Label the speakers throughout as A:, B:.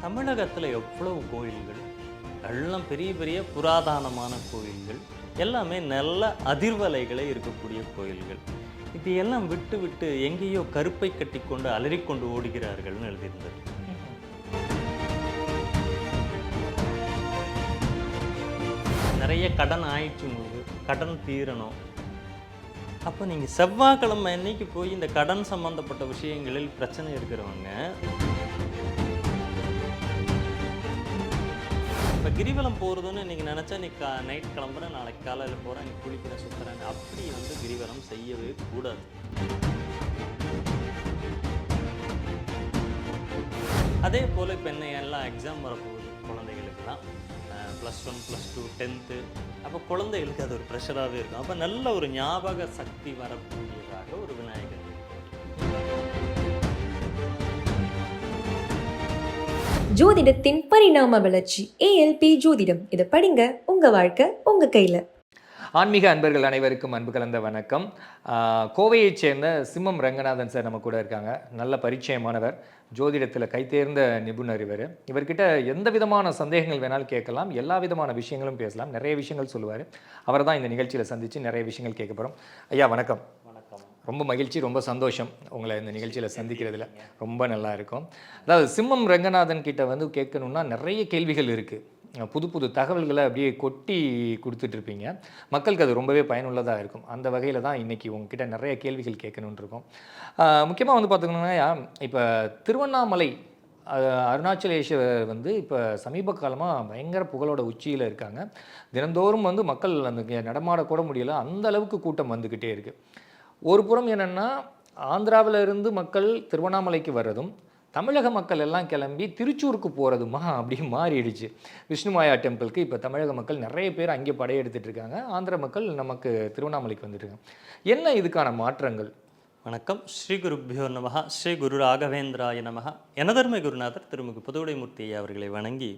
A: தமிழகத்தில் எவ்வளவு கோயில்கள், எல்லாம் பெரிய பெரிய புராதனமான கோயில்கள், எல்லாமே நல்ல அதிர்வலைகளே இருக்கக்கூடிய கோயில்கள். இது எல்லாம் விட்டு விட்டு எங்கேயோ கருப்பை கட்டிக்கொண்டு அலறிக்கொண்டு ஓடுகிறார்கள்னு எழுதியிருந்தது. நிறைய கடன் ஆயிடுச்சு, உங்களுக்கு கடன் தீரணும். அப்போ நீங்கள் செவ்வாய்க்கிழமை அன்னைக்கு போய் இந்த கடன் சம்பந்தப்பட்ட விஷயங்களில் பிரச்சனை இருக்கிறவங்க, இப்போ கிரிவலம் போகிறதுன்னு நீங்கள் நினச்சா இன்னைக்கு நைட் கிளம்புறேன், நாளைக்கு காலையில் போகிறேன், இன்னைக்கு குளிக்கிறேன், சுற்றுறேன், அப்படி கிரிவலம் செய்யவே கூடாது. அதே போல் இப்போ என்ன எல்லாம் எக்ஸாம் வரப்போகுது குழந்தைகளுக்கெல்லாம், +1 +2 10th. அப்போ குழந்தைகளுக்கு அது ஒரு ப்ரெஷராகவே இருக்கும். அப்போ நல்ல ஒரு ஞாபக சக்தி வரக்கூடியதாக ஒரு விநாயகர்.
B: ஜோதிடத்தின் பரிணாம வளர்ச்சி ALP ஜோதிடம். இதை படிங்க, உங்க வாழ்க்கை உங்க கையில.
C: ஆன்மீக அன்பர்கள் அனைவருக்கும் அன்பு கலந்த வணக்கம். கோவையைச் சேர்ந்த சிம்மம் ரங்கநாதன் சார் நம்ம கூட இருக்காங்க. நல்ல பரிச்சயமானவர், ஜோதிடத்தில் கைத்தேர்ந்த நிபுணர். இவர்கிட்ட எந்த விதமான சந்தேகங்கள் வேணாலும் கேட்கலாம், எல்லா விதமான விஷயங்களும் பேசலாம், நிறைய விஷயங்கள் சொல்லுவார். அவரை தான் இந்த நிகழ்ச்சியில் சந்தித்து நிறைய விஷயங்கள் கேட்க போகிறோம். ஐயா வணக்கம்.
A: வணக்கம்.
C: ரொம்ப மகிழ்ச்சி, ரொம்ப சந்தோஷம் உங்களை இந்த நிகழ்ச்சியில் சந்திக்கிறதுல. ரொம்ப நல்லா இருக்கும். அதாவது சிம்மம் ரங்கநாதன் கிட்ட கேட்கணுன்னா நிறைய கேள்விகள் இருக்குது. புது புது தகவல்களை அப்படியே கொட்டி கொடுத்துட்ருப்பீங்க. மக்களுக்கு அது ரொம்பவே பயனுள்ளதாக இருக்கும். அந்த வகையில் தான் இன்றைக்கி உங்ககிட்ட நிறைய கேள்விகள் கேட்கணுன்னு இருக்கோம். முக்கியமாக பார்த்துக்கணுன்னா, இப்போ திருவண்ணாமலை அருணாச்சலேஸ்வரர் இப்போ சமீப காலமாக பயங்கர புகழோட உச்சியில் இருக்காங்க. தினந்தோறும் மக்கள் அந்த நடமாடக்கூட முடியலை, அந்த அளவுக்கு கூட்டம் வந்துக்கிட்டே இருக்குது. ஒரு புறம் என்னென்னா, ஆந்திராவில் இருந்து மக்கள் திருவண்ணாமலைக்கு வர்றதும், தமிழக மக்கள் எல்லாம் கிளம்பி திருச்சூருக்கு போகிறதுமா அப்படி மாறிடுச்சு. விஷ்ணுமாயா டெம்பிளுக்கு இப்போ தமிழக மக்கள் நிறைய பேர் அங்கே படையெடுத்துட்டு இருக்காங்க. ஆந்திர மக்கள் நமக்கு திருவண்ணாமலைக்கு வந்துட்டுருக்காங்க. என்ன இதுக்கான மாற்றங்கள்?
A: வணக்கம். ஸ்ரீ குருபியோ நமஹ. ஸ்ரீ குரு ராகவேந்திராய நமஹ. எனதர்மை குருநாதர் திருமிகு புதுவுடைமூர்த்தி அவர்களை வணங்கி,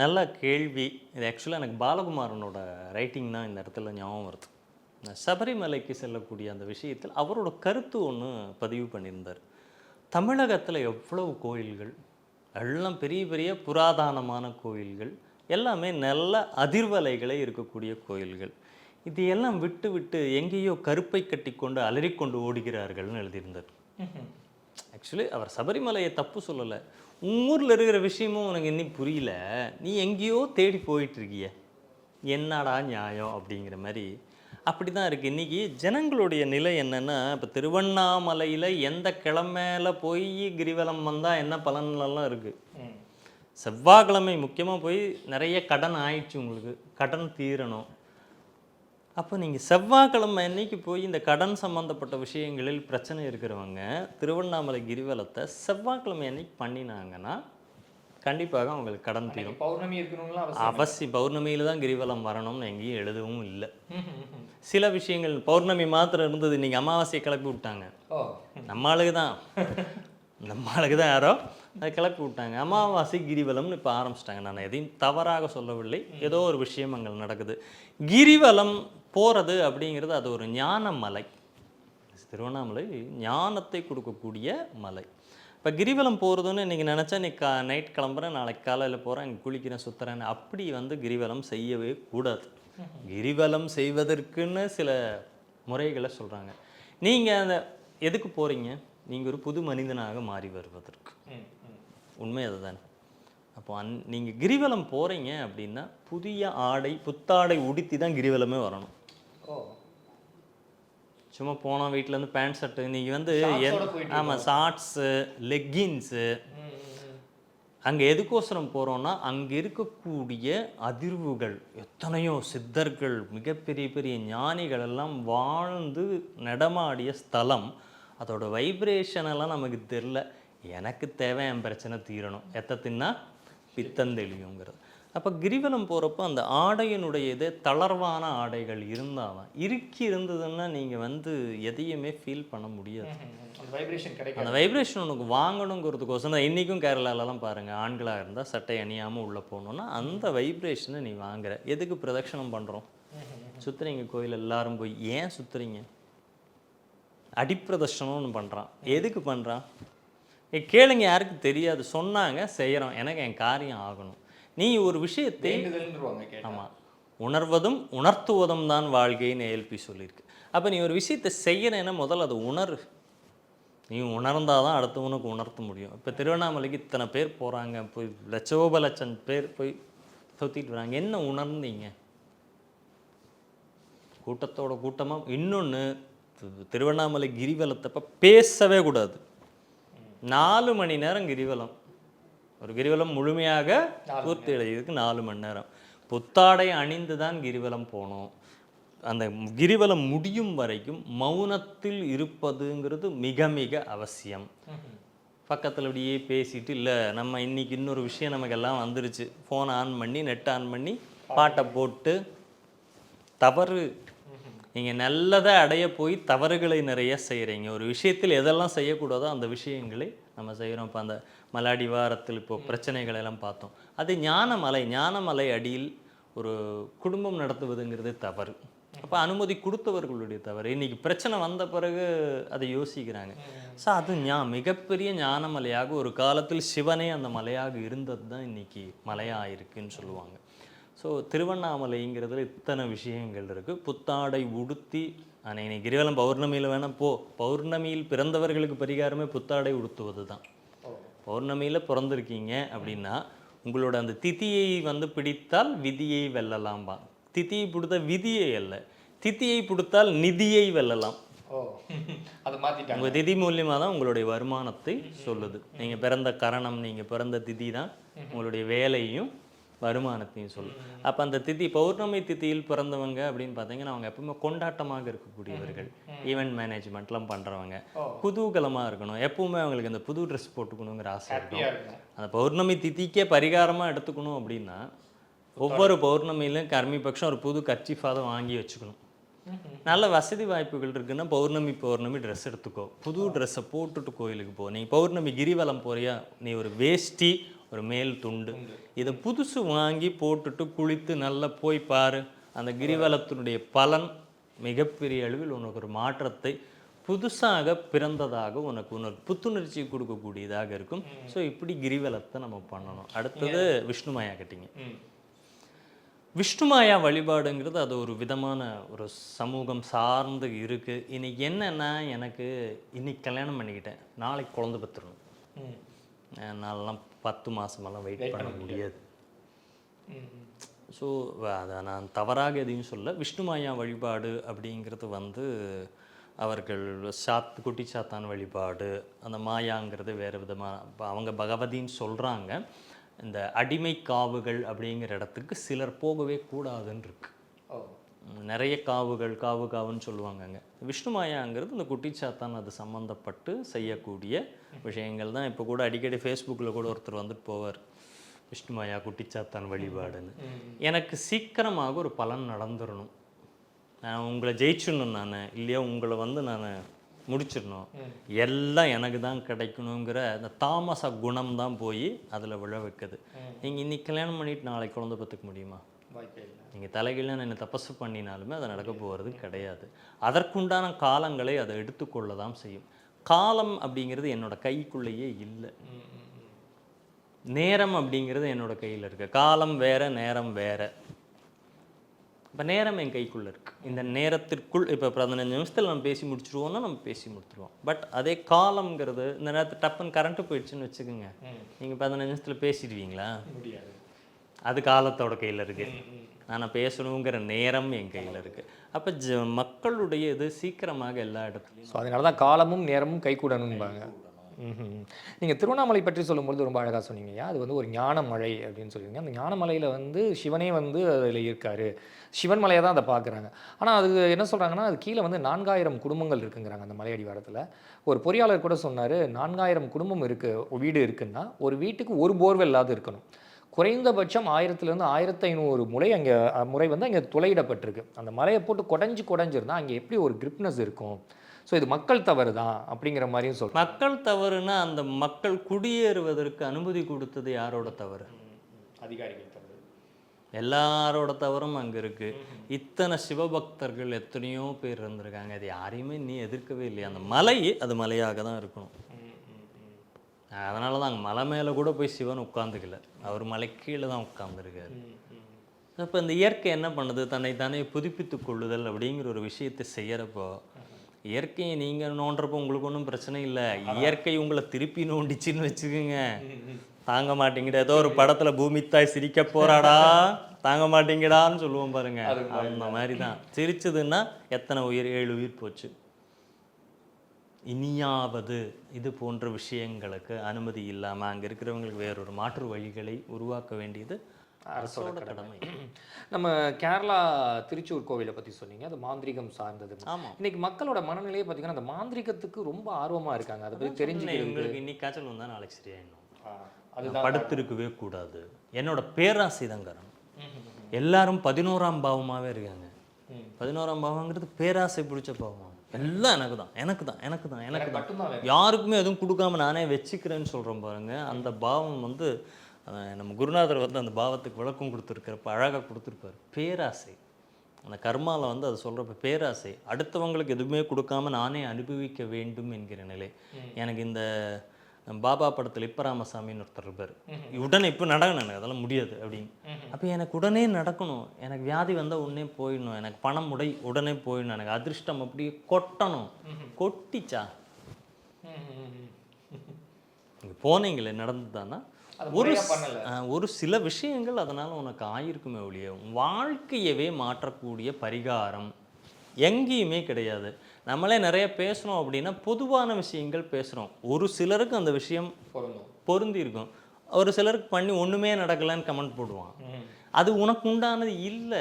A: நல்ல கேள்வி. இது ஆக்சுவலாக எனக்கு பாலகுமாரனோட ரைட்டிங் தான் இந்த இடத்துல ஞாபகம் வருது. சபரிமலைக்கு செல்லக்கூடிய அந்த விஷயத்தில் அவரோட கருத்து ஒன்று பதிவு பண்ணியிருந்தார். தமிழகத்தில் எவ்வளவு கோயில்கள், எல்லாம் பெரிய பெரிய புராதனமான கோயில்கள், எல்லாமே நல்ல அதிர்வலைகளே இருக்கக்கூடிய கோயில்கள். இது எல்லாம் விட்டு விட்டு எங்கேயோ கருப்பை கட்டிக்கொண்டு அலறிக்கொண்டு ஓடுகிறார்கள்னு எழுதியிருந்தார். ஆக்சுவலி அவர் சபரிமலையை தப்பு சொல்லலை. ஊரில் இருக்கிற விஷயமும் உனக்கு இன்னும் புரியல, நீ எங்கேயோ தேடி போயிட்டுருக்கிய, என்னடா நியாயம் அப்படிங்கிற மாதிரி அப்படி தான் இருக்குது. இன்றைக்கி ஜனங்களுடைய நிலை என்னென்னா, இப்போ திருவண்ணாமலையில் எந்த கிழமையில் போய் கிரிவலம் வந்தால் என்ன பலன்லாம் இருக்குது. செவ்வாய்க்கிழமை முக்கியமாக போய் நிறைய கடன் ஆயிடுச்சு, உங்களுக்கு கடன் தீரணும். அப்போ நீங்கள் செவ்வாய்க்கிழமை அன்னைக்கு போய் இந்த கடன் சம்மந்தப்பட்ட விஷயங்களில் பிரச்சனை இருக்கிறவங்க திருவண்ணாமலை கிரிவலத்தை செவ்வாய்க்கிழமை அன்னைக்கு பண்ணினாங்கன்னா கண்டிப்பாக அவங்களுக்கு கடன் தீரும்.
C: பௌர்ணமி இருக்கணுங்களா?
A: அவசியம் பௌர்ணமியில் தான் கிரிவலம் வரணும்னு எங்கேயும் எழுதவும் இல்லை. சில விஷயங்கள் பௌர்ணமி மாத்திரம் இருந்தது, இன்றைக்கி அமாவாசையை கிளப்பி விட்டாங்க. நம்ம ஆளுக்கு தான் யாரோ அதை கிளப்பி விட்டாங்க. அமாவாசை கிரிவலம்னு இப்போ ஆரம்பிச்சிட்டாங்க. நான் எதையும் தவறாக சொல்லவில்லை, ஏதோ ஒரு விஷயம் அங்கே நடக்குது. கிரிவலம் போகிறது அப்படிங்கிறது அது ஒரு ஞான மலை. திருவண்ணாமலை ஞானத்தை கொடுக்கக்கூடிய மலை. இப்போ கிரிவலம் போகிறதுன்னு இன்றைக்கி நினச்சா இன்றைக்கி நைட் கிளம்புறேன், நாளைக்கு காலையில் போகிறேன், இங்கே குளிக்கிறேன், சுற்றுறேன், அப்படி கிரிவலம் செய்யவே கூடாது. கிரிவலம் செய்வதற்குன்னு சில முறைகளை சொல்கிறாங்க. நீங்கள் அந்த எதுக்கு போகிறீங்க? நீங்கள் ஒரு புது மனிதனாக மாறி வருவதற்கு. உண்மை அதுதானே. அப்போ நீங்கள் கிரிவலம் போகிறீங்க அப்படின்னா புதிய ஆடை, புத்தாடை உடுத்தி தான் கிரிவலமே வரணும். சும்மா போனால் வீட்டிலேருந்து பேண்ட் ஷர்ட்டு, நீங்கள் ஆமாம் ஷார்ட்ஸு, லெக்கின்ஸு. அங்கே எதுக்கோசரம் போகிறோன்னா, அங்கே இருக்கக்கூடிய அதிர்வுகள், எத்தனையோ சித்தர்கள், மிகப்பெரிய பெரிய ஞானிகள் எல்லாம் வாழ்ந்து நடமாடிய ஸ்தலம். அதோட வைப்ரேஷனெல்லாம் நமக்கு தெரில. எனக்கு தேவை என் பிரச்சனை தீரணும், தின்னா பித்தந்தெளியுங்கிறது. அப்போ கிரிவலம் போகிறப்போ அந்த ஆடையினுடைய இதே தளர்வான ஆடைகள் இருந்தால் தான், இருந்ததுன்னா நீங்கள் எதையுமே ஃபீல் பண்ண முடியாது. அந்த வைப்ரேஷன் உனக்கு வாங்கணுங்கிறதுக்கோசம் தான். இன்றைக்கும் கேரளாலலாம் பாருங்கள், ஆண்களாக இருந்தால் சட்டை அணியாமல் உள்ளே போகணுன்னா அந்த வைப்ரேஷனை நீ வாங்குற. எதுக்கு பிரதட்சணம் பண்ணுறோம்? சுற்றுறீங்க கோயில் எல்லாரும் போய், ஏன் சுற்றுறீங்க? அடிப்பிரதர்ஷனம்னு பண்ணுறான். எதுக்கு பண்ணுறான்? கேளுங்க, யாருக்கு தெரியாது, சொன்னாங்க, செய்கிறோம், எனக்கு என் காரியம் ஆகணும். நீ ஒரு விஷயத்தை ஆமாம், உணர்வதும் உணர்த்துவதும் தான் வாழ்க்கைன்னு ஏஎல்பி சொல்லியிருக்கு. அப்போ நீ ஒரு விஷயத்தை செய்யறேன்னா முதல்ல அதை உணரு. நீ உணர்ந்தால் தான் அடுத்தவனுக்கு உணர்த்த முடியும். இப்போ திருவண்ணாமலைக்கு இத்தனை பேர் போகிறாங்க, போய் லட்சோபலட்சம் பேர் போய் சுற்றிட்டு வராங்க. என்ன உணர்ந்தீங்க? கூட்டத்தோட கூட்டமாக. இன்னொன்று, திருவண்ணாமலை கிரிவலத்தப்போ பேசவே கூடாது. 4 மணி நேரம் கிரிவலம். ஒரு கிரிவலம் முழுமையாக பூர்த்தி அடைகிறதுக்கு 4 மணி நேரம். புத்தாடை அணிந்து தான் கிரிவலம் போனோம். அந்த கிரிவலம் முடியும் வரைக்கும் மௌனத்தில் இருப்பதுங்கிறது மிக மிக அவசியம். பக்கத்தில் அப்படியே பேசிட்டு, இல்லை நம்ம இன்னைக்கு இன்னொரு விஷயம் நமக்கு எல்லாம் வந்துருச்சு, ஃபோன் ஆன் பண்ணி நெட் ஆன் பண்ணி பாட்டை போட்டு, தவறு. நீங்கள் நல்லதை அடைய போய் தவறுகளை நிறைய செய்கிறீங்க. ஒரு விஷயத்தில் எதெல்லாம் செய்யக்கூடாதோ அந்த விஷயங்களை நம்ம செய்கிறோம். இப்போ அந்த மலாடி வாரத்தில் இப்போது பிரச்சனைகள் எல்லாம் பார்த்தோம். அது ஞானமலை அடியில் ஒரு குடும்பம் நடத்துவதுங்கிறது தவறு. அப்போ அனுமதி கொடுத்தவர்களுடைய தவறு. இன்றைக்கி பிரச்சனை வந்த பிறகு அதை யோசிக்கிறாங்க. ஸோ அது மிகப்பெரிய ஞானமலையாக, ஒரு காலத்தில் சிவனே அந்த மலையாக இருந்தது தான் இன்றைக்கி மலையாக இருக்குன்னு சொல்லுவாங்க. ஸோ திருவண்ணாமலைங்கிறதுல இத்தனை விஷயங்கள் இருக்குது. புத்தாடை உடுத்தி, ஆனால் இன்னைக்கு கிரிவலம் பௌர்ணமியில் வேணால் பௌர்ணமியில் பிறந்தவர்களுக்கு பரிகாரமே புத்தாடை உடுத்துவது தான். பௌர்ணமியில் பிறந்திருக்கீங்க அப்படின்னா உங்களோட அந்த திதியை பிடித்தால் விதியை வெல்லலாம்பா. திதியை பிடித்த விதியை அல்ல, திதியை பிடித்தால் நிதியை வெல்லலாம்.
C: அது மாற்றிட்டாங்க.
A: உங்கள் திதி மூலியமாக தான் உங்களுடைய வருமானத்தை சொல்லுது. நீங்கள் பிறந்த கரணம், நீங்கள் பிறந்த திதி தான் உங்களுடைய வேலையும் வருமானத்தையும் சொல்லும். அப்போ அந்த திதி, பௌர்ணமி திதியில் பிறந்தவங்க அப்படின்னு பார்த்தீங்கன்னா அவங்க எப்பவுமே கொண்டாட்டமாக இருக்கக்கூடியவர்கள். ஈவெண்ட் மேனேஜ்மெண்ட்லாம் பண்ணுறவங்க, குதூகலமாக இருக்கணும், எப்பவுமே அவங்களுக்கு அந்த புது ட்ரெஸ் போட்டுக்கணுங்கிற ஆசை இருக்கும். அந்த பௌர்ணமி திதிக்கே பரிகாரமாக எடுத்துக்கணும் அப்படின்னா ஒவ்வொரு பௌர்ணமியிலும் கர்மிபக்ஷம் ஒரு புது கர்ச்சீஃபாக வாங்கி வச்சுக்கணும். நல்ல வசதி வாய்ப்புகள் இருக்குன்னா பௌர்ணமி ட்ரெஸ் எடுத்துக்கோ, புது ட்ரெஸ்ஸை போட்டுட்டு கோயிலுக்கு போ. நீ பௌர்ணமி கிரிவலம் போறியா, நீ ஒரு வேஷ்டி, ஒரு மேல் துண்டு, இதை புதுசு வாங்கி போட்டுட்டு குளித்து நல்லா போய் பாரு. அந்த கிரிவலத்தினுடைய பலன் மிகப்பெரிய அளவில் உனக்கு ஒரு மாற்றத்தை, புதுசாக பிறந்ததாக உனக்கு புத்துணர்ச்சி கொடுக்கக்கூடியதாக இருக்கும். ஸோ இப்படி கிரிவலத்தை நம்ம பண்ணணும். அடுத்தது விஷ்ணுமாயா கட்டிங்க. விஷ்ணுமாயா வழிபாடுங்கிறது அது ஒரு விதமான ஒரு சமூகம் சார்ந்து இருக்குது. இன்னைக்கு என்னென்னா, எனக்கு இன்னைக்கு கல்யாணம் பண்ணிக்கிட்டேன், நாளைக்கு குழந்தை பெற்றுடணும், நான்லாம் 10 மாதமெல்லாம் வெயிட் பண்ண முடியாது. ஸோ அதை நான் தவறாக எதையும் சொல்ல. விஷ்ணுமாயா வழிபாடு அப்படிங்கிறது அவர்கள் குட்டி சாத்தான் வழிபாடு, அந்த மாயாங்கிறது வேறு விதமாக அவங்க பகவதின்னு சொல்கிறாங்க. இந்த அடிமை காவுகள் அப்படிங்கிற இடத்துக்கு சிலர் போகவே கூடாதுன்னு இருக்கு. நிறைய காவுன்னு சொல்லுவாங்கங்க. விஷ்ணுமாயாங்கிறது இந்த குட்டிச்சாத்தான் அது சம்மந்தப்பட்டு செய்யக்கூடிய விஷயங்கள் தான். இப்போ கூட அடிக்கடி ஃபேஸ்புக்கில் கூட ஒருத்தர் வந்துட்டு போவார், விஷ்ணுமாயா குட்டிச்சாத்தான் வழிபாடுன்னு. எனக்கு சீக்கிரமாக ஒரு பலன் நடந்துடணும், நான் உங்களை ஜெயிச்சிடணும், நான் இல்லையா உங்களை நான் முடிச்சிடணும், எல்லாம் எனக்கு தான் கிடைக்கணுங்கிற அந்த தாமச குணம் தான் போய் அதில் விழ வைக்குது. நீங்கள் இன்னைக்கு கல்யாணம் பண்ணிட்டு நாளைக்கு குழந்தை பெற்றுக்க முடியுமா? நீங்கள் தலைகீழ என்ன தபசு பண்ணினாலுமே அதை நடக்க போகிறது கிடையாது. அதற்குண்டான காலங்களை அதை எடுத்துக்கொள்ள தான் செய்யும். காலம் அப்படிங்கிறது என்னோட கைக்குள்ளேயே இல்லை, நேரம் அப்படிங்கிறது என்னோட கையில் இருக்கு. காலம் வேற, நேரம் வேற. இப்போ நேரம் என் கைக்குள்ளே இருக்குது. இந்த நேரத்திற்குள் இப்போ 15 நிமிஷத்தில் நம்ம பேசி முடிச்சுருவோம்னா நம்ம பேசி முடிச்சுருவோம். பட் அதே காலம்ங்கிறது, இந்த நேரத்தில் டப்புன்னு கரண்ட்டு போயிடுச்சுன்னு வச்சுக்கோங்க, நீங்கள் 15 நிமிஷத்தில் பேசிடுவீங்களா? முடியாது. அது காலத்தோட கையில் இருக்குது. நான் பேசணுங்கிற நேரம் என் கையில் இருக்குது. அப்போ மக்களுடைய இது சீக்கிரமாக எல்லா இடத்துலையும்.
C: ஸோ அதனால தான் காலமும் நேரமும் கைகூடணும்பாங்க. நீங்கள் திருவண்ணாமலை பற்றி சொல்லும்போது ரொம்ப அழகாக சொன்னீங்க. அது ஒரு ஞானமலை அப்படின்னு சொல்லியிருங்க. அந்த ஞானமலையில் சிவனே அதில் இருக்கார், சிவன் மலையை தான் அதை பார்க்குறாங்க. ஆனால் அது என்ன சொல்கிறாங்கன்னா, அது கீழே 4000 குடும்பங்கள் இருக்குங்கிறாங்க அந்த மலையடி வாரத்தில். ஒரு பொறியாளர் கூட சொன்னார், 4000 குடும்பம் வீடு இருக்குன்னா ஒரு வீட்டுக்கு ஒரு போர்வெல்லாவது இருக்கணும். குறைந்தபட்சம் 1000 1500 முறை அங்கே துளையிடப்பட்டிருக்கு. அந்த மலையை போட்டு குடஞ்சிருந்தால் அங்கே எப்படி ஒரு கிரிப்னஸ் இருக்கும். ஸோ இது மக்கள் தவறு தான் அப்படிங்கிற மாதிரியும் சொல்கிறேன்.
A: மக்கள் தவறுனா அந்த மக்கள் குடியேறுவதற்கு அனுமதி கொடுத்தது யாரோட தவறு?
C: அதிகாரிகள் தவறு.
A: எல்லாரோட தவறும் அங்கே இருக்குது. இத்தனை சிவபக்தர்கள் எத்தனையோ பேர் இருந்திருக்காங்க, அது யாரையுமே நீ எதிர்க்கவே இல்லையா? அந்த மலை அது மலையாக தான் இருக்கணும். அதனால தான் அங்கே மலை மேலே கூட போய் சிவன் உட்காந்துக்கல, அவர் மலை கீழே தான் உட்காந்துருக்காரு. இப்போ இந்த இயற்கை என்ன பண்ணுது, தன்னை தானே புதுப்பித்து கொள்ளுதல் அப்படிங்கிற ஒரு விஷயத்தை செய்யறப்போ, இயற்கையை நீங்கள் நோண்டுறப்போ உங்களுக்கு ஒன்றும் பிரச்சனை இல்லை, இயற்கை உங்களை திருப்பி நோண்டிச்சின்னு வச்சுக்கோங்க, தாங்க மாட்டேங்கிட. ஏதோ ஒரு படத்தில் பூமி தாய் சிரிக்க போறாடா, தாங்க மாட்டேங்கடான்னு சொல்லுவோம் பாருங்க, அந்த மாதிரி தான். சிரிச்சதுன்னா எத்தனை உயிர், 7 உயிர் போச்சு. இனியாவது இது போன்ற விஷயங்களுக்கு அனுமதி இல்லாமல் அங்கே இருக்கிறவங்களுக்கு வேறொரு மாற்று வழிகளை உருவாக்க வேண்டியது அரசோட கடமை.
C: நம்ம கேரளா திருச்சூர் கோவிலை பற்றி சொன்னீங்க, அது மாந்திரிகம் சார்ந்தது.
A: ஆமாம்,
C: இன்னைக்கு மக்களோட மனநிலையை பார்த்தீங்கன்னா அந்த மாந்திரிகத்துக்கு ரொம்ப ஆர்வமாக இருக்காங்க. அதை பற்றி தெரிஞ்சுக்கிறேன்.
A: உங்களுக்கு இன்னைக்கு காய்ச்சல் வந்தால் நாளைக்கு சரியாயிடும்,
C: அது
A: படுத்திருக்கவே கூடாது. என்னோட பேராசை தான் காரணம். எல்லாரும் 11ஆம் பாவமாகவே இருக்காங்க. 11ஆம் பாவங்கிறது பேராசை பிடிச்ச பாவம். எல்லாம் எனக்கு தான், எனக்கு தான், எனக்கு தான், எனக்கு தான், யாருக்குமே எதுவும் கொடுக்காம நானே வச்சுக்கிறேன்னு சொல்கிறேன் பாருங்க. அந்த பாவம் வந்து நம்ம குருநாதர் வந்து அந்த பாவத்துக்கு விளக்கம் கொடுத்துருக்கிறப்ப அழகாக கொடுத்துருப்பார். பேராசை, அந்த கர்மாவில் வந்து அதை சொல்கிறப்ப பேராசை, அடுத்தவங்களுக்கு எதுவுமே கொடுக்காம நானே அனுபவிக்க வேண்டும் என்கிற நிலை. எனக்கு இந்த பாபா படத்தில் இப்ப ராமசாமின்னு ஒருத்தர் இருப்பார், உடனே இப்போ நடக்கணும், எனக்கு அதெல்லாம் முடியாது அப்படின்னு. அப்போ எனக்கு உடனே நடக்கணும், எனக்கு வியாதி வந்தால் உடனே போயிடணும், எனக்கு பணம் உடனே போயிடணும், எனக்கு அதிர்ஷ்டம் அப்படியே கொட்டணும். கொட்டிச்சா இங்கே போனீங்களே நடந்துதானா? ஒரு சில விஷயங்கள் அதனால் உனக்கு ஆயிருக்குமே ஒழிய வாழ்க்கையவே மாற்றக்கூடிய பரிகாரம் எங்கேயுமே கிடையாது. நம்மளே நிறைய பேசுகிறோம் அப்படின்னா பொதுவான விஷயங்கள் பேசுகிறோம், ஒரு சிலருக்கு அந்த விஷயம் பொருந்தி இருக்கும், ஒரு சிலருக்கு பண்ணி ஒன்றுமே நடக்கலைன்னு கமெண்ட் போடுவான். அது உனக்கு உண்டானது இல்லை.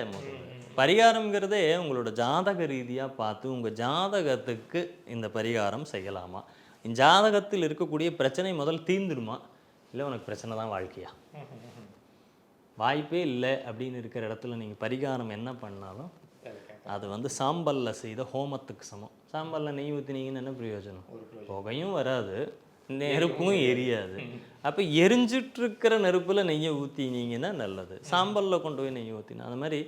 A: பரிகாரம்ங்கிறதே உங்களோட ஜாதக ரீதியாக பார்த்து உங்கள் ஜாதகத்துக்கு இந்த பரிகாரம் செய்யலாமா, ஜாதகத்தில் இருக்கக்கூடிய பிரச்சனை முதல் தீர்ந்துடுமா, இல்லை உனக்கு பிரச்சனை தான் வாழ்க்கையா, வாய்ப்பே இல்லை அப்படின்னு இருக்கிற இடத்துல நீங்கள் பரிகாரம் என்ன பண்ணாலும் அது வந்து சாம்பலில் செய்த ஹோமத்துக்கு சமம். சாம்பலில் நெய் ஊற்றினீங்கன்னு என்ன பிரயோஜனம்? புகையும் வராது, நெருப்பும் எரியாது. அப்போ எரிஞ்சிட்ருக்கிற நெருப்பில் நெய்யை ஊற்றினீங்கன்னா நல்லது, சாம்பலில் கொண்டு போய் நெய்யை ஊற்றினா. அது மாதிரி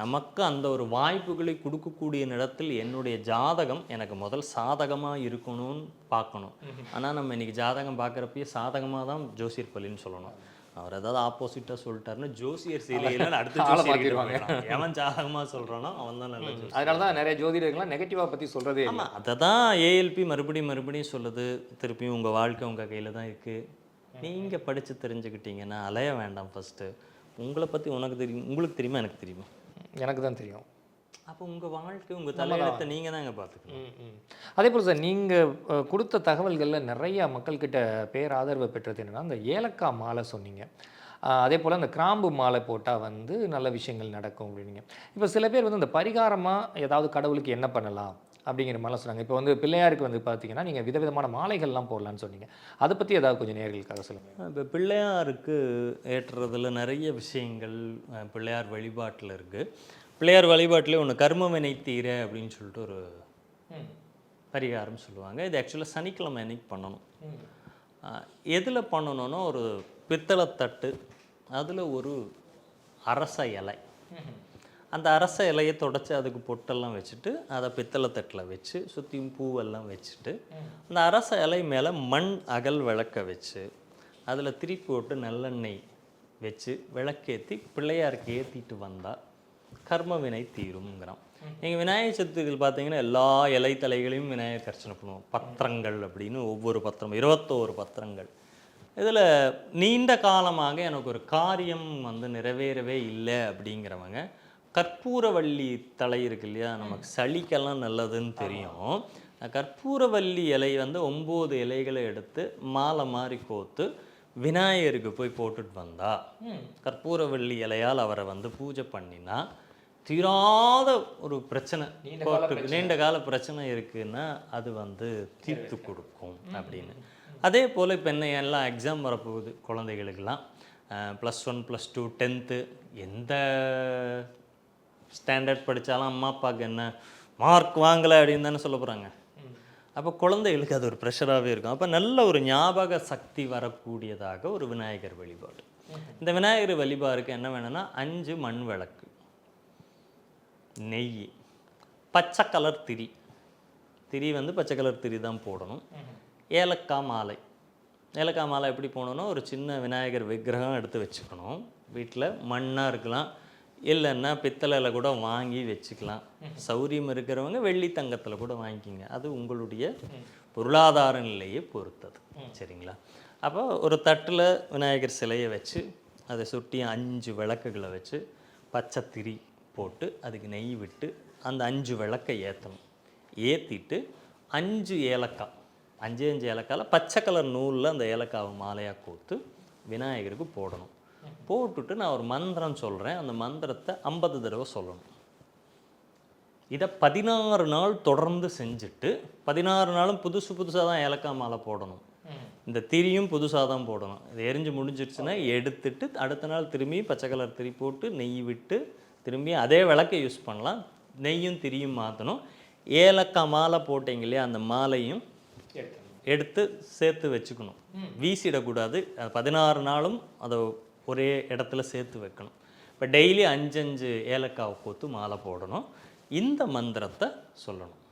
A: நமக்கு அந்த ஒரு வாய்ப்புகளை கொடுக்கக்கூடிய இடத்தில் என்னுடைய ஜாதகம் எனக்கு முதல் சாதகமாக இருக்கணும்னு பார்க்கணும். ஆனால் நம்ம இன்றைக்கி ஜாதகம் பார்க்குறப்பயே சாதகமாக தான் ஜோசியர் பள்ளின்னு சொல்லணும். அவர் ஏதாவது ஆப்போசிட்டாக சொல்லிட்டாருன்னு ஜோசியர் சீலையில் அடுத்து மாற்றிடுவாங்க. எவன் ஜாதகமாக சொல்கிறானோ அவன் தான் நல்ல ஜோசியர்.
C: அதனால தான் நிறைய ஜோதிடர்கள்லாம் நெகட்டிவாக பற்றி சொல்கிறதே.
A: ஆமாம், அதை தான் ஏஎல்பி மறுபடியும் சொல்லுது. திருப்பியும் உங்கள் வாழ்க்கை உங்கள் கையில் தான் இருக்குது, நீங்கள் படித்து தெரிஞ்சுக்கிட்டீங்கன்னா அலைய வேண்டாம். ஃபஸ்ட்டு உங்களை பற்றி உனக்கு தெரியும், உங்களுக்கு தெரியுமா, எனக்கு தெரியுமா,
C: எனக்கு தான் தெரியும்.
A: அப்போ உங்கள் வாழ்க்கை உங்கள் தலையெழுத்தை நீங்கள் தான் இங்கே பார்த்துக்கணும்.
C: அதே போல் சார், நீங்கள் கொடுத்த தகவல்களில் நிறையா மக்கள்கிட்ட பேராதரவை பெற்றது என்னென்னா அந்த ஏலக்காய் மாலை சொன்னீங்க. அதே போல் அந்த கிராம்பு மாலை போட்டால் வந்து நல்ல விஷயங்கள் நடக்கும் அப்படின்னீங்க. இப்போ சில பேர் வந்து இந்த பரிகாரமாக ஏதாவது கடவுளுக்கு என்ன பண்ணலாம் அப்படிங்கிற மாதிரிலாம் சொன்னாங்க. இப்போ வந்து பிள்ளையாருக்கு வந்து பார்த்தீங்கன்னா நீங்கள் விதவிதமான மாலைகள்லாம் போடலான்னு சொன்னீங்க. அதை பற்றி ஏதாவது கொஞ்சம் நேர்களுக்காக சொல்லுங்கள்.
A: இப்போ பிள்ளையாருக்கு ஏற்றுறதுல நிறைய விஷயங்கள் பிள்ளையார் வழிபாட்டில் இருக்குது. பிள்ளையார் வழிபாட்டிலே ஒன்று கர்மவினை தீர அப்படின்னு சொல்லிட்டு ஒரு பரிகாரம் சொல்லுவாங்க. இது ஆக்சுவலாக சனிக்கிழமை அன்னைக்கு பண்ணணும். எதில் பண்ணணும்னா ஒரு பித்தளை தட்டு, அதில் ஒரு அரச இலை, அந்த அரச இலையை தொடச்சி அதுக்கு பொட்டெல்லாம் வச்சுட்டு அதை பித்தளை தட்டில் வச்சு சுற்றியும் பூவெல்லாம் வச்சுட்டு அந்த அரச இலை மேலே மண் அகல் விளக்க வச்சு அதில் திரி போட்டு நல்லெண்ணெய் வச்சு விளக்கேற்றி பிள்ளையாருக்கு ஏற்றிட்டு வந்தால் கர்ம வினை தீருங்கிறோம். எங்கள் விநாயகர் சதுர்த்தியில் பார்த்தீங்கன்னா எல்லா இலை தலைகளையும் விநாயகர் அர்ச்சனை பண்ணுவோம். பத்திரங்கள் அப்படின்னு ஒவ்வொரு பத்திரம் 21 பத்திரங்கள். இதில் நீண்ட காலமாக எனக்கு ஒரு காரியம் வந்து நிறைவேறவே இல்லை அப்படிங்கிறவங்க கற்பூரவள்ளி தலை இருக்கு இல்லையா, நமக்கு சளிக்கெல்லாம் நல்லதுன்னு தெரியும். கற்பூரவள்ளி இலை வந்து 9 இலைகளை எடுத்து மாலை மாதிரி கோத்து விநாயகருக்கு போய் போட்டுட்டு வந்தா, கற்பூரவள்ளி இலையால் அவரை வந்து பூஜை பண்ணினா தீராத ஒரு பிரச்சனை, நீண்ட கால பிரச்சனை இருக்குன்னா அது வந்து தீர்த்து கொடுக்கும் அப்படின்னு. அதே போல் இப்போ என்ன எல்லாம் எக்ஸாம் வரப்போகுது குழந்தைகளுக்கெல்லாம், +1 +2 10th எந்த ஸ்டாண்டர்ட் படித்தாலும் அம்மா அப்பாவுக்கு என்ன மார்க் வாங்கலை அப்படின்னு தானே சொல்ல போகிறாங்க. அப்போ குழந்தைகளுக்கு அது ஒரு ப்ரெஷராகவே இருக்கும். அப்போ நல்ல ஒரு ஞாபக சக்தி வரக்கூடியதாக ஒரு விநாயகர் வழிபாடு. இந்த விநாயகர் வழிபாடுக்கு என்ன வேணும்னா 5 மண் விளக்கு, நெய், பச்சை கலர் திரி வந்து பச்சை கலர் திரி தான் போடணும், ஏலக்காய் மாலை ஏலக்காய் மாலை எப்படி போடணும்னா ஒரு சின்ன விநாயகர் விக்கிரகம் எடுத்து வச்சுக்கணும். வீட்டில் மண்ணாக இருக்கலாம், இல்லைன்னா பித்தளையில் கூட வாங்கி வச்சுக்கலாம். சௌரியம் இருக்கிறவங்க வெள்ளி தங்கத்தில் கூட வாங்கிக்கிங்க. அது உங்களுடைய பொருளாதார நிலையை பொறுத்தது. சரிங்களா? அப்போ ஒரு தட்டில் விநாயகர் சிலையை வச்சு அதை சுற்றி 5 விளக்குகளை வச்சு பச்சை திரி போட்டு அதுக்கு நெய் விட்டு அந்த 5 விளக்கை ஏற்றணும். ஏற்றிட்டு 5 ஏலக்காய் 5 ஏலக்காயில் பச்சை கலர் நூலில் அந்த ஏலக்காவை மாலையாக கோர்த்து விநாயகருக்கு போடணும். போட்டுட்டு நான் ஒரு மந்திரம் சொல்கிறேன், அந்த மந்திரத்தை 50 தடவை சொல்லணும். இதை 16 நாள் தொடர்ந்து செஞ்சுட்டு 16 நாளும் புதுசாக தான் ஏலக்காய் மாலை போடணும். இந்த திரியும் புதுசாக தான் போடணும். இது எரிஞ்சு முடிஞ்சிடுச்சுன்னா எடுத்துட்டு அடுத்த நாள் திரும்பி பச்சை கலர் திரி போட்டு நெய் விட்டு திரும்பி அதே விளக்கை யூஸ் பண்ணலாம். நெய்யும் திரியும் மாற்றணும். ஏலக்காய் மாலை போட்டிங்க இல்லையா, அந்த மாலையும் எடுத்து சேர்த்து வச்சுக்கணும். வீசிடக்கூடாது. 16 நாளும் அதை ஒரே இடத்துல சேர்த்து வைக்கணும். இப்போ டெய்லி 5 ஏலக்காவை கோத்து மாலை போடணும். இந்த மந்திரத்தை சொல்லணும்.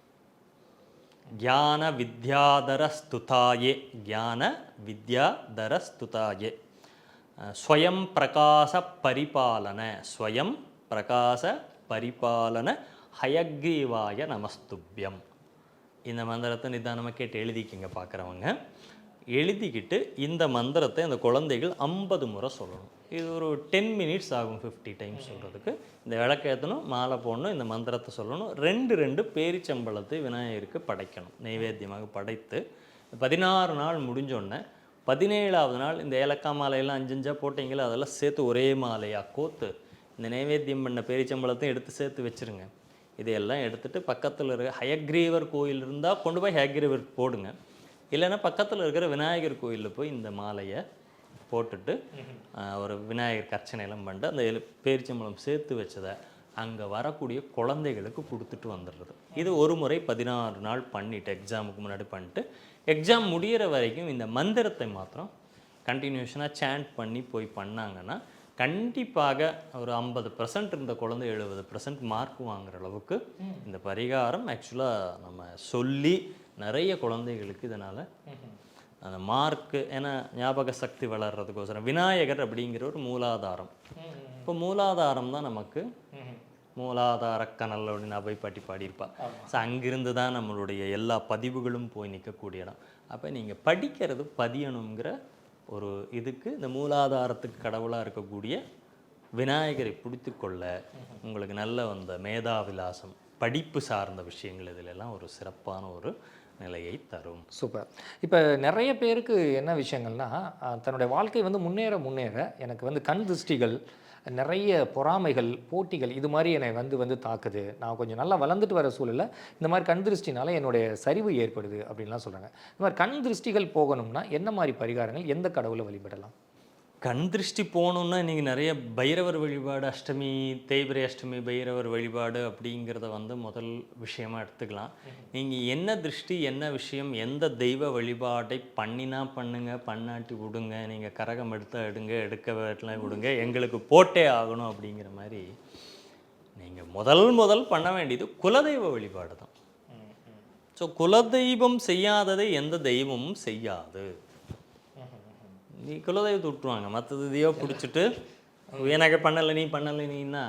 A: ஞான வித்யாதர ஸ்துதாயே, ஞான வித்யாதர ஸ்துதாயே, ஸ்வயம் பிரகாச பரிபாலன, ஸ்வயம் பிரகாச பரிபாலன ஹயக்ரீவாய நமஸ்துப்யம். இந்த மந்திரத்தை நிதானமாக கேட்டு எழுதிக்கிங்க பார்க்குறவங்க. எழுதிக்கிட்டு இந்த மந்திரத்தை இந்த குழந்தைகள் 50 முறை சொல்லணும். இது ஒரு 10 மினிட்ஸ் ஆகும் 50 டைம்ஸ் சொல்கிறதுக்கு. இந்த விளக்கேற்றணும், மாலை போடணும், இந்த மந்திரத்தை சொல்லணும். 2 பேரிச்சம்பழத்தை விநாயகருக்கு படைக்கணும். நைவேத்தியமாக படைத்து 16 நாள் முடிஞ்சோடனே 17ஆவது நாள் இந்த ஏலக்காய் மாலையெல்லாம் 5 போட்டிங்களா, அதெல்லாம் சேர்த்து ஒரே மாலையாக கோத்து இந்த நைவேத்தியம் பண்ண பேரிச்சம்பழத்தையும் எடுத்து சேர்த்து வச்சுருங்க. இதையெல்லாம் எடுத்துகிட்டு பக்கத்தில் இருக்கிற ஹயக்ரீவர் கோயில் இருந்தால் கொண்டு போய் ஹயக்ரீவர் போடுங்க. இல்லைன்னா பக்கத்தில் இருக்கிற விநாயகர் கோயிலில் போய் இந்த மாலையை போட்டுட்டு ஒரு விநாயகர் அர்ச்சனையெல்லாம் பண்ணிட்டு அந்த பேரிச்சம்பழம் சேர்த்து வச்சதை அங்கே வரக்கூடிய குழந்தைகளுக்கு கொடுத்துட்டு வந்துடுறது. இது ஒரு முறை 16 நாள் பண்ணிவிட்டு எக்ஸாமுக்கு முன்னாடி பண்ணிட்டு எக்ஸாம் முடிகிற வரைக்கும் இந்த மந்திரத்தை மாத்திரம் கண்டினியூஷனாக சேண்ட் பண்ணி போய் பண்ணாங்கன்னா கண்டிப்பாக ஒரு 50% இருந்த குழந்தை 70% மார்க் வாங்குற அளவுக்கு இந்த பரிகாரம் ஆக்சுவலாக நம்ம சொல்லி நிறைய குழந்தைகளுக்கு இதனால் அந்த மார்க்கு, ஏன்னா ஞாபக சக்தி வளர்கிறதுக்கோசரம் விநாயகர் அப்படிங்கிற ஒரு மூலாதாரம். இப்போ மூலாதாரம் தான் நமக்கு மூலாதார கனல் அப்படின்னு அவை பாட்டி பாடியிருப்பா. ஸோ அங்கிருந்து தான் நம்மளுடைய எல்லா பதிவுகளும் போய் நிற்கக்கூடிய இடம். அப்போ நீங்கள் படிக்கிறது பதியணுங்கிற ஒரு இதுக்கு இந்த மூலாதாரத்துக்கு கடவுளாக இருக்கக்கூடிய விநாயகரை பிடித்து கொள்ள உங்களுக்கு நல்ல அந்த மேதாவிலாசம் படிப்பு சார்ந்த விஷயங்கள் இதிலெல்லாம் ஒரு சிறப்பான ஒரு நிலையை தரும்.
C: சூப்பர். இப்போ நிறைய பேருக்கு என்ன விஷயங்கள்னா, தன்னுடைய வாழ்க்கை வந்து முன்னேற எனக்கு வந்து கண் திருஷ்டிகள், நிறைய பொறாமைகள், போட்டிகள் இது மாதிரி என்னை வந்து தாக்குது. நான் கொஞ்சம் நல்லா வளர்ந்துட்டு வர சூழலில் இந்த மாதிரி கண் திருஷ்டினால என்னுடைய சரிவு ஏற்படுது அப்படின்லாம் சொல்கிறாங்க. இந்த மாதிரி கண் திருஷ்டிகள் போகணும்னா என்ன மாதிரி பரிகாரங்கள், எந்த கடவுளை வழிபடலாம்?
A: கண் திருஷ்டி போகணுன்னா இன்றைக்கி நிறைய பைரவர் வழிபாடு, அஷ்டமி தேய்பிரை அஷ்டமி பைரவர் வழிபாடு அப்படிங்கிறத வந்து முதல் விஷயமாக எடுத்துக்கலாம். நீங்கள் என்ன திருஷ்டி, என்ன விஷயம், எந்த தெய்வ வழிபாட்டை பண்ணினா பண்ணுங்க, பண்ணாட்டி விடுங்க, நீங்கள் கரகம் எடுங்க, எடுக்க வீட்டில் விடுங்க, எங்களுக்கு போட்டே ஆகணும் அப்படிங்கிற மாதிரி நீங்கள் முதல் பண்ண வேண்டியது குலதெய்வ வழிபாடு தான். ஸோ குலதெய்வம் செய்யாததை எந்த தெய்வமும் செய்யாது. நீ குலதெய்வத்தை விட்டுருவாங்க, மற்றது இதையோ பிடிச்சிட்டு எனக்கு பண்ணலை நீன்னா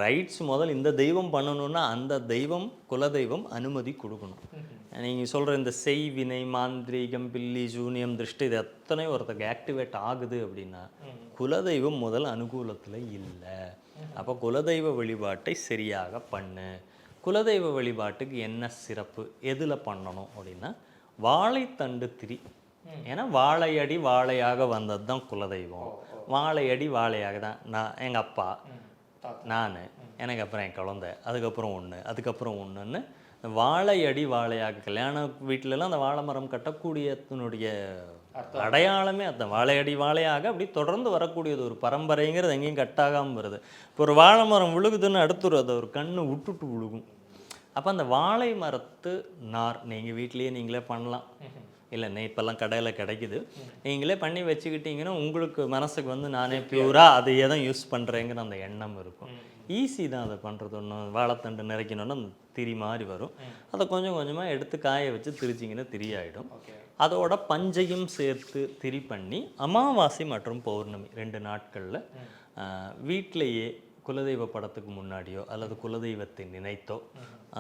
A: ரைட்ஸ் முதல் இந்த தெய்வம் பண்ணணுன்னா அந்த தெய்வம் குலதெய்வம் அனுமதி கொடுக்கணும். நீங்கள் சொல்கிற இந்த செய்வினை, மாந்திரீகம், பில்லி, சூனியம், திருஷ்டி இது எத்தனை ஒருத்தருக்கு ஆக்டிவேட் ஆகுது அப்படின்னா குலதெய்வம் முதல் அனுகூலத்தில் இல்லை. அப்போ குலதெய்வ வழிபாட்டை சரியாக பண்ணு. குலதெய்வ வழிபாட்டுக்கு என்ன சிறப்பு, எதில் பண்ணணும் அப்படின்னா வாழைத்தண்டு திரி. ஏன்னா வாழையடி வாழையாக வந்தது தான் குலதெய்வம். வாழையடி வாழையாக தான் நான், எங்கள் அப்பா, நான், எனக்கு அப்புறம் என் குழந்தை, அதுக்கப்புறம் ஒன்றுன்னு வாழையடி வாழையாக கல்யாண வீட்டிலலாம் அந்த வாழை மரம் கட்டக்கூடியதனுடைய அடையாளமே அந்த வாழையடி வாழையாக அப்படி தொடர்ந்து வரக்கூடியது ஒரு பரம்பரைங்கிறது எங்கேயும் கட்டாகாமல் வருது. இப்போ ஒரு வாழை மரம் விழுகுதுன்னு அடுத்து அதை ஒரு கண்ணு விட்டுட்டு விழுகும். அப்போ அந்த வாழை மரத்து நார் நீங்கள் வீட்லேயே நீங்களே பண்ணலாம். இல்லைண்ணே இப்போல்லாம் கடையில் கிடைக்குது, நீங்களே பண்ணி வச்சுக்கிட்டிங்கன்னா உங்களுக்கு மனசுக்கு வந்து நானே பியூராக அதையே தான் யூஸ் பண்ணுறேங்கிற அந்த எண்ணம் இருக்கும். ஈஸி தான் அதை பண்ணுறது. ஒன்று வாழைத்தண்டு நிறைக்கணுன்னா அந்த திரி மாதிரி வரும். அதை கொஞ்சம் கொஞ்சமாக எடுத்து காய வச்சு திரிச்சிங்கன்னா திரியாயிடும். அதோட பஞ்சையும் சேர்த்து திரி பண்ணி அமாவாசை மற்றும் பௌர்ணமி 2 நாட்களில் வீட்டிலேயே குலதெய்வ படத்துக்கு முன்னாடியோ அல்லது குலதெய்வத்தை நினைத்தோ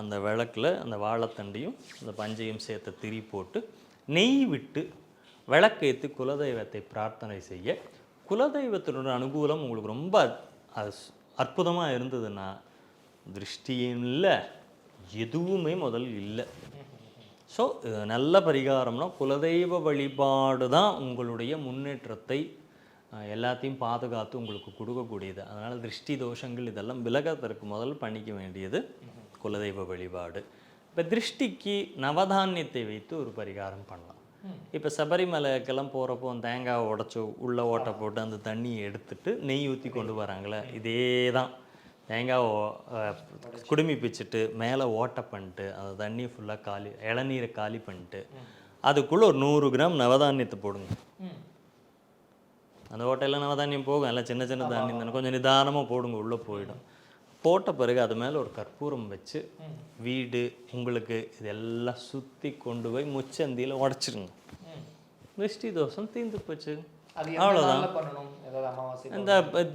A: அந்த விளக்கில் அந்த வாழைத்தண்டையும் அந்த பஞ்சையும் சேர்த்து திரி போட்டு நெய் விட்டு விளக்கேற்றி குலதெய்வத்தை பிரார்த்தனை செய்ய குலதெய்வத்தினோட அனுகூலம் உங்களுக்கு ரொம்ப அற்புதமாக இருந்ததுன்னா திருஷ்டியும் இல்லை, எதுவுமே முதல் இல்லை. ஸோ நல்ல பரிகாரம்னா குலதெய்வ வழிபாடு தான் உங்களுடைய முன்னேற்றத்தை எல்லாத்தையும் பாதுகாத்து உங்களுக்கு கொடுக்கக்கூடியது. அதனால் திருஷ்டி தோஷங்கள் இதெல்லாம் விலகத்திற்கு முதல் பண்ணிக்க வேண்டியது குலதெய்வ வழிபாடு. இப்போ திருஷ்டிக்கு நவதானியத்தை வைத்து ஒரு பரிகாரம் பண்ணலாம். இப்போ சபரிமலைக்கெல்லாம் போகிறப்போ தேங்காவை உடச்சி உள்ளே ஓட்டை போட்டு அந்த தண்ணியை எடுத்துட்டு நெய் ஊற்றி கொண்டு வராங்களே, இதே தான். தேங்காவை குடுமி பிச்சுட்டு மேலே ஓட்டை பண்ணிட்டு அந்த தண்ணியை ஃபுல்லாக இளநீரை காலி பண்ணிட்டு அதுக்குள்ளே ஒரு 100 கிராம் நவதானியத்தை போடுங்க. அந்த ஓட்டையில் நவதானியம் போகும், எல்லாம் சின்ன சின்ன தானியம் தானே, கொஞ்சம் நிதானமாக போடுங்க, உள்ளே போயிடும். போட்ட பிறகு அது மேலே ஒரு கற்பூரம் வச்சு வீடு உங்களுக்கு இதெல்லாம் சுற்றி கொண்டு போய் முச்சந்தியில் உடச்சிருங்க. திருஷ்டி தோஷம் தீர்ந்து போச்சு, அவ்வளோதான். இந்த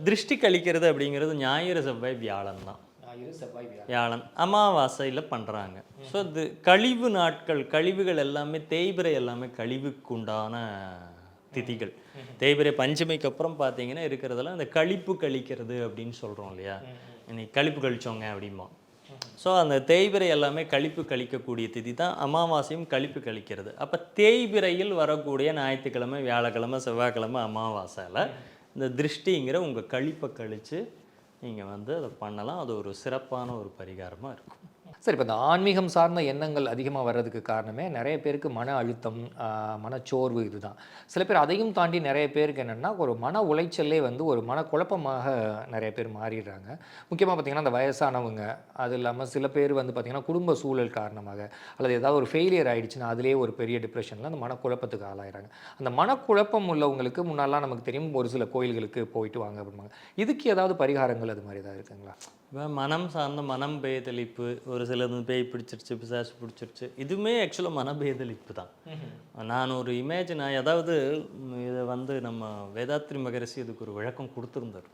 A: திருஷ்டி கழிக்கிறது அப்படிங்கிறது ஞாயிறு செவ்வாய் வியாழன் தான். வியாழன் அமாவாசையில் பண்ணுறாங்க. ஸோ இது கழிவு நாட்கள், கழிவுகள் எல்லாமே தேய்பிரை எல்லாமே கழிவுக்குண்டான திதிகள். தேய்பிரை பஞ்சமிக்கு அப்புறம் பார்த்தீங்கன்னா இருக்கிறதெல்லாம் இந்த கழிப்பு கழிக்கிறது அப்படின்னு சொல்கிறோம் இல்லையா, இன்னைக்கு கழிப்பு கழிச்சோங்க அப்படிம்போம். ஸோ அந்த தேய்பிரை எல்லாமே கழிப்பு கழிக்கக்கூடிய திதி தான். அமாவாசையும் கழிப்பு கழிக்கிறது. அப்போ தேய்பிரையில் வரக்கூடிய ஞாயிற்றுக்கிழமை, வியாழக்கிழமை, செவ்வாய்க்கிழமை அமாவாசையில் இந்த திருஷ்டிங்கிற உங்கள் கழிப்பை கழித்து நீங்கள் அதை பண்ணலாம். அது ஒரு சிறப்பான ஒரு பரிகாரமாக இருக்கும்.
C: சரி, இப்போ இந்த ஆன்மீகம் சார்ந்த எண்ணங்கள் அதிகமாக வர்றதுக்கு காரணமே நிறைய பேருக்கு மன அழுத்தம், மனச்சோர்வு இதுதான். சில பேர் அதையும் தாண்டி நிறைய பேருக்கு என்னென்னா ஒரு மன உளைச்சலே ஒரு மனக்குழப்பமாக நிறைய பேர் மாறிடுறாங்க. முக்கியமாக பார்த்திங்கன்னா அந்த வயசானவங்க, அது இல்லாமல் சில பேர் பார்த்திங்கன்னா குடும்ப சூழல் காரணமாக அல்லது ஏதாவது ஒரு ஃபெயிலியர் ஆகிடுச்சுன்னா அதிலே ஒரு பெரிய டிப்ரெஷனில் அந்த மனக்குழப்பத்துக்கு ஆளாயிறாங்க. அந்த மனக்குழப்பம் உள்ளவங்களுக்கு முன்னாலாம் நமக்கு தெரியும் ஒரு சில கோயில்களுக்கு போயிட்டு வாங்க அப்படிம்பாங்க. இதுக்கு ஏதாவது பரிகாரங்கள் அது மாதிரி ஏதாவது இருக்குங்களா?
A: இப்போ மனம் சார்ந்த மனம் பேதளிப்பு, ஒரு சிலது பேய் பிடிச்சிருச்சு, பிசாசு பிடிச்சிருச்சு, இதுவுமே ஆக்சுவலாக மனபேதளிப்பு தான். நான் ஒரு இமேஜின் அதாவது இதை நம்ம வேதாத்ரி மகரிஷி இதுக்கு ஒரு விளக்கம் கொடுத்துருந்தார்.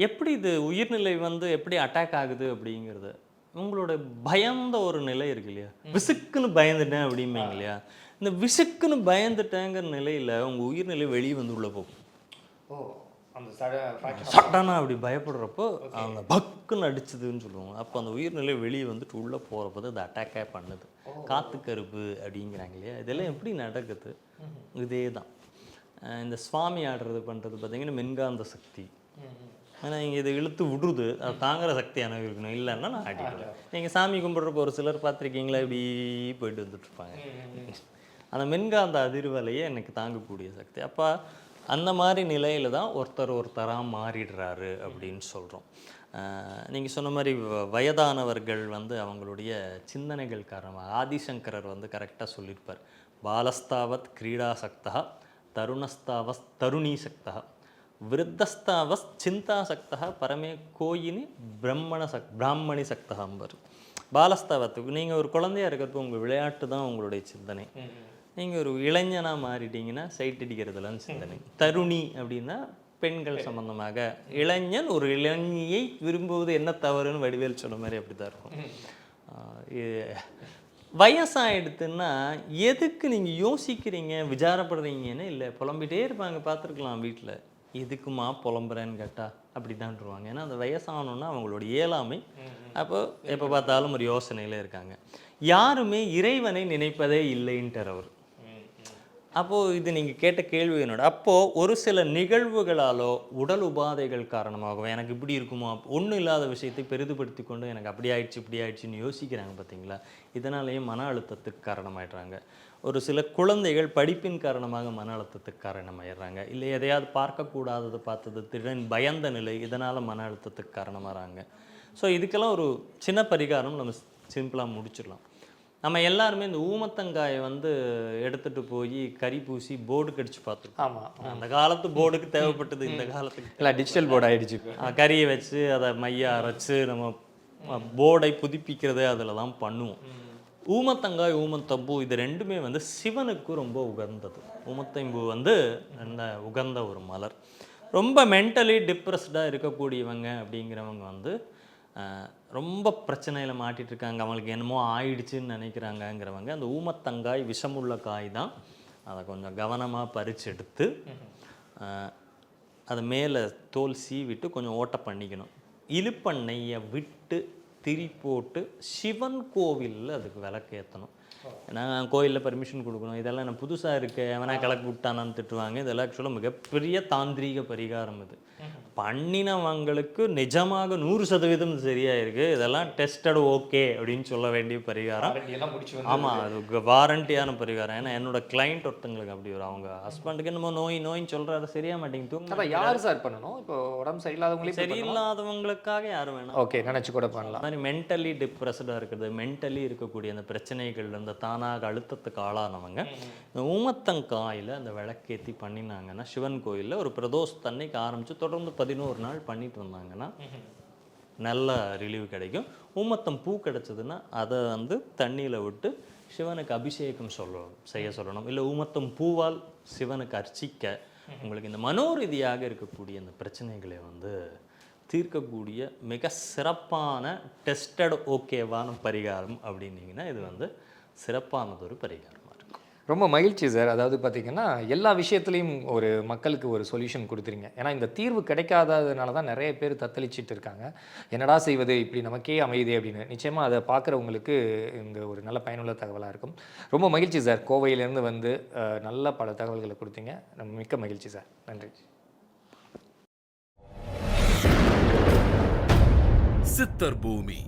A: எப்படி இது உயிர்நிலை எப்படி அட்டாக் ஆகுது அப்படிங்கிறது. உங்களோட பயந்த ஒரு நிலை இருக்கு இல்லையா, விசுக்குன்னு பயந்துட்டேன் அப்படிம்பீங்க இல்லையா, இந்த விசுக்குன்னு பயந்துட்டேங்கிற நிலையில் உங்கள் உயிர்நிலை வெளியே உள்ளே போகும். சட்டானா அப்படி பயப்படுறப்போ அந்த பக்குன்னு அடிச்சதுன்னு சொல்லுவாங்க. அப்போ அந்த உயிர்நிலை வெளியே உள்ளே போகிறப்போ அது அட்டாக்காக பண்ணுது. காத்து கருப்பு அப்படிங்கிறாங்க இல்லையா, இதெல்லாம் எப்படி நடக்குது? இதே தான் இந்த சுவாமி ஆடுறது பண்ணுறது பார்த்தீங்கன்னா மென்காந்த சக்தி. ஏன்னா இங்கே இதை இழுத்து விடுறது, அது தாங்குற சக்தி எனக்கு இருக்கணும், இல்லைன்னா நான் ஆடிக்கிறேன். நீங்கள் சாமி கும்பிட்றப்போ ஒரு சிலர் பார்த்துருக்கீங்களா, இப்படி போயிட்டு வந்துட்டுருப்பாங்க. அந்த மென்காந்த அதிர்வலையே எனக்கு தாங்கக்கூடிய சக்தி. அப்போ அந்த மாதிரி நிலையில் தான் ஒருத்தராக மாறிடுறாரு அப்படின்னு சொல்கிறோம். நீங்கள் சொன்ன மாதிரி வயதானவர்கள் அவங்களுடைய சிந்தனைகள் காரணமாக ஆதிசங்கரர் கரெக்டாக சொல்லியிருப்பார். பாலஸ்தாவத் கிரீடாசக்தா, தருணஸ்தாவஸ் தருணீசக்தா, விருத்தஸ்தாவஸ் சிந்தாசக்தா, பரமே கோயினி பிராமணி சக்தகாம்பர். பாலஸ்தாவத்துக்கு நீங்கள் ஒரு குழந்தையாக இருக்கிறப்போ உங்கள் விளையாட்டு தான் உங்களுடைய சிந்தனை. நீங்கள் ஒரு இளைஞனாக மாறிட்டீங்கன்னா சைட் அடிக்கிறதுலாம் சிந்தனை. தருணி அப்படின்னா பெண்கள் சம்மந்தமாக, இளைஞன் ஒரு இளைஞியை விரும்புவது என்ன தவறுன்னு வடிவேல் சொன்ன மாதிரி அப்படி தான் இருக்கும். வயசாகிடுதுன்னா எதுக்கு நீங்கள் யோசிக்கிறீங்க, விசாரப்படுறீங்கன்னு இல்லை, புலம்பிகிட்டே இருப்பாங்க. பார்த்துருக்கலாம் வீட்டில், எதுக்குமா புலம்புறேன்னு கேட்டால் அப்படி தான்ருவாங்க. ஏன்னா அந்த வயசானோன்னா அவங்களோட இயலாமை, அப்போ எப்போ பார்த்தாலும் ஒரு யோசனையில் இருக்காங்க. யாருமே இறைவனை நினைப்பதே இல்லைன்ட்டார் அவர். அப்போது இது நீங்கள் கேட்ட கேள்வி என்னோட. அப்போது ஒரு சில நிகழ்வுகளாலோ உடல் உபாதைகள் காரணமாகவும் எனக்கு இப்படி இருக்குமா, ஒன்றும் இல்லாத விஷயத்தை பெரிதுபடுத்தி கொண்டு எனக்கு அப்படி ஆயிடுச்சு இப்படி ஆயிடுச்சுன்னு யோசிக்கிறாங்க பார்த்தீங்களா, இதனாலேயும் மன அழுத்தத்துக்கு காரணமாயிடுறாங்க. ஒரு சில குழந்தைகள் படிப்பின் காரணமாக மன அழுத்தத்துக்கு காரணமாயிடுறாங்க. இல்லை எதையாவது பார்க்கக்கூடாததை பார்த்தது திடீர்னு பயந்த நிலை, இதனால் மன அழுத்தத்துக்கு காரணமாகறாங்க. ஸோ இதுக்கெல்லாம் ஒரு சின்ன பரிகாரம் நம்ம சிம்பிளாக முடிச்சிடலாம். நம்ம எல்லாருமே இந்த ஊமத்தங்காயை எடுத்துகிட்டு போய் கறி பூசி போர்டு கடிச்சு பார்த்துருக்கோம்.
C: ஆமாம்,
A: அந்த காலத்து போர்டுக்கு தேவைப்பட்டது, இந்த காலத்துக்கு
C: எல்லாம் டிஜிட்டல் போர்டு ஆகிடுச்சு.
A: கறியை வச்சு அதை மைய அரைச்சி நம்ம போர்டை புதுப்பிக்கிறதே அதில் தான் பண்ணுவோம். ஊமத்தங்காய் ஊமத்தம்பூ இது ரெண்டுமே வந்து சிவனுக்கு ரொம்ப உகந்தது. ஊமத்தம்பூ வந்து நல்ல உகந்த ஒரு மலர். ரொம்ப மென்டலி டிப்ரெஸ்டாக இருக்கக்கூடியவங்க அப்படிங்கிறவங்க வந்து ரொம்ப பிரச்சனையில் மாட்டிகிட்டு இருக்காங்க, அவங்களுக்கு என்னமோ ஆயிடுச்சுன்னு நினைக்கிறாங்கங்கிறவங்க அந்த ஊமத்தங்காய் விஷமுள்ள காய் தான், அதை கொஞ்சம் கவனமாக பறித்து எடுத்து அதை மேலே தோல் சீவிட்டு கொஞ்சம் ஓட்டை பண்ணிக்கணும். இழுப்பெண்ணெயை விட்டு திரி போட்டு சிவன் கோவிலில் அதுக்கு விளக்கு ஏற்றணும். ஏன்னா கோயிலில் பர்மிஷன் கொடுக்கணும், இதெல்லாம் என்ன புதுசாக இருக்குது, எவனா கிளக்கு விட்டானான்னு திட்டுவாங்க. இதெல்லாம் ஆக்சுவலாக மிகப்பெரிய தாந்திரீக பரிகாரம் இது. பண்ணினவங்களுக்கு நிஜமாக 100% சரியாக இருக்குது. இதெல்லாம் டெஸ்டட் ஓகே அப்படின்னு சொல்ல வேண்டிய பரிகாரம். ஆமாம், அது வாரண்டியான பரிகாரம். ஏன்னா என்னோட கிளைண்ட் ஒருத்தங்களுக்கு அப்படி வரும், அவங்க ஹஸ்பண்டுக்கு என்னமோ நோயின்னு சொல்கிறாரு, சரியாக மாட்டேங்குது.
C: யார் சார் பண்ணணும்? இப்போ உடம்பு சரியில்லாதவங்களே
A: சரியில்லாதவங்களுக்காக யாரும் வேணும்,
C: ஓகே நினச்சி கூட பண்ணலாம்.
A: மாதிரி மென்டலி டிப்ரெஸ்டாக இருக்கிறது, மென்டலி இருக்கக்கூடிய அந்த பிரச்சனைகள், இந்த தானாக அழுத்தத்துக்கு ஆளானவங்க இந்த ஊமத்தங்காயில் அந்த விளக்கேற்றி பண்ணினாங்கன்னா சிவன் கோயிலில் ஒரு பிரதோஷ தண்ணிக்கு ஆரம்பித்து தொடர்ந்து 11 நாள் பண்ணிட்டு வந்தாங்கன்னா நல்ல ரிலீவ் கிடைக்கும். ஊமத்தம் பூ கிடச்சதுன்னா அதை வந்து தண்ணியில் விட்டு சிவனுக்கு அபிஷேகம் செய்ய சொல்லணும். இல்லை ஊமத்தம் பூவால் சிவனுக்கு அர்ச்சிக்க உங்களுக்கு இந்த மனோரீதியாக இருக்கக்கூடிய இந்த பிரச்சனைகளை வந்து தீர்க்கக்கூடிய மிக சிறப்பான டெஸ்டட் ஓகேவான பரிகாரம் அப்படின்னீங்கன்னா இது வந்து சிறப்பானதொரு பரிகாரமாக இருக்கும்.
C: ரொம்ப மகிழ்ச்சி சார். அதாவது பார்த்திங்கன்னா எல்லா விஷயத்துலையும் ஒரு மக்களுக்கு ஒரு சொல்யூஷன் கொடுத்துறீங்க. ஏன்னா இந்த தீர்வு கிடைக்காததுனால தான் நிறைய பேர் தத்தளிச்சிட்டு இருக்காங்க, என்னடா செய்வது, இப்படி நமக்கே அமையுது அப்படின்னு. நிச்சயமாக அதை பார்க்குறவங்களுக்கு இந்த ஒரு நல்ல பயனுள்ள தகவலாக இருக்கும். ரொம்ப மகிழ்ச்சி சார், கோவையிலேருந்து வந்து நல்ல பல தகவல்களை கொடுத்தீங்க. மிக்க மகிழ்ச்சி சார், நன்றி.
D: சித்தர் பூமி.